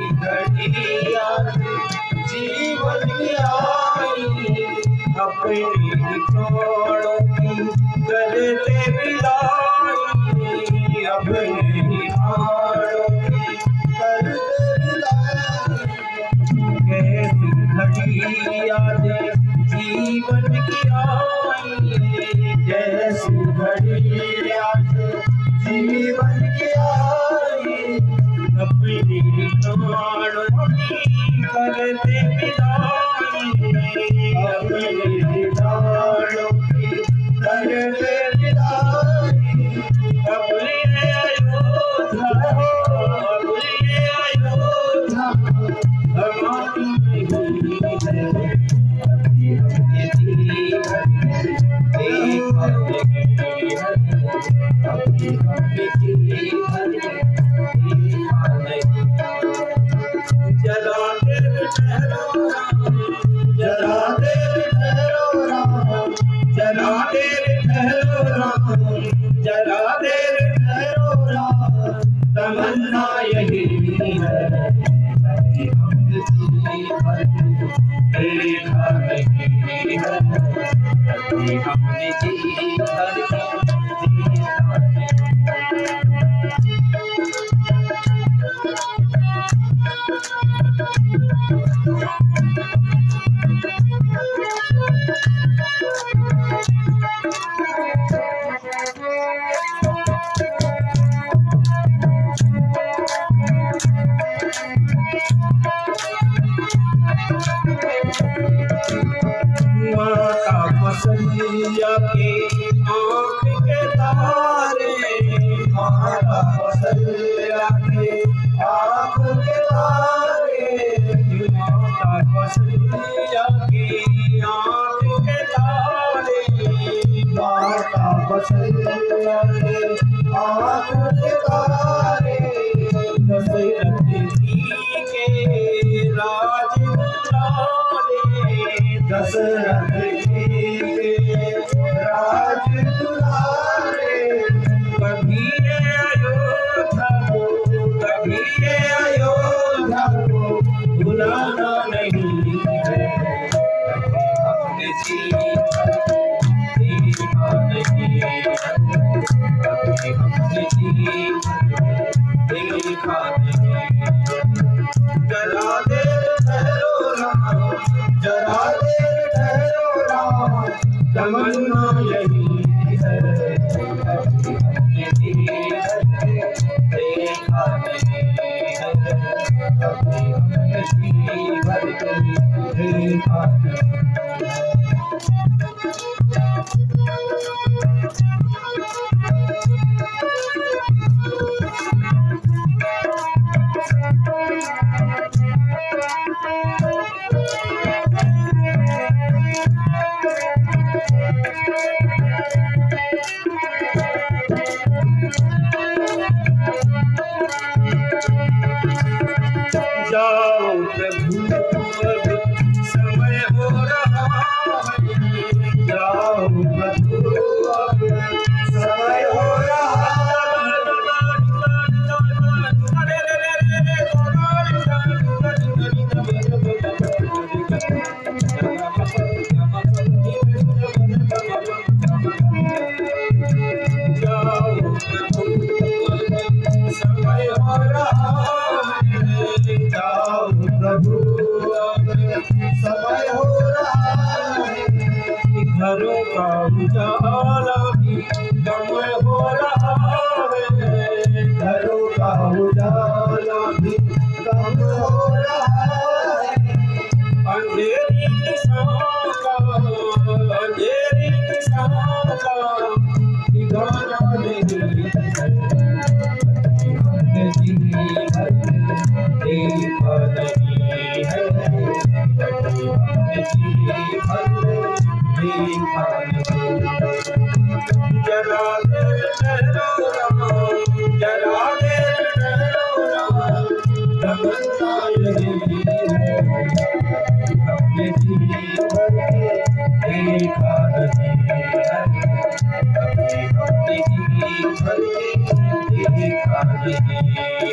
घड़ी याद जीवन की आई, अपने ही प्राणों की करते विदाई, अपने ही प्राणों की करते विदाई। कैसी घड़ी याद जीवन की आई, कैसी घड़ी याद जीवन की आई, अपने प्राणों की करते विदाई, अपने प्राणों की करते विदाई। अपने अयोध्या अपने अयोध्या हमारी नहीं है, अभी हमने देखा अभी हमने देखा जला दे ठहरो राम, जला दे ठहरो राम, जला दे ठहरो राम, जला दे ठहरो राम। तमन्ना यही है, अभी हमने देखा नहीं है, अभी हमने देखा माता कौशल्या के आँख के तारे, माता कौशल्या के आँख के तारे, माता कौशल्या के आँख के तारे, माता कौशल्या के आँख के तारे। दशरथ जी के राज दुलारे, दशरथ जी के राज दुलारे। कभी अयोध्या को, कभी अयोध्या को भुलाना नहीं है, कभी हमने देखा नहीं है, कभी हमने देखा नहीं। जला दे ठहरो राम, जला दे ठहरो राम, तमन्ना यही है, अभी हमने देखा नहीं है, अभी हमने देखा नहीं। जाओ प्रभु अब समय हो रहा है, जाओ प्रभु अब समय हो रहा जाओ प्रभु समय हो रहा है, जाओ प्रभु अब समय हो रहा है। घरों का उजाला भी कम हो रहा है, घरों का उजाला भी कम हो रहा है। अंधेरी निशान का, अंधेरी निशान का ठिकाना नहीं है, हमने देखा नहीं है, कभी हमने देखा नहीं। जला दे ठहरो राम, जला दे ठहरो राम, तमन्ना यही है, हमने देखा नहीं है, कभी हमने देखा नहीं है।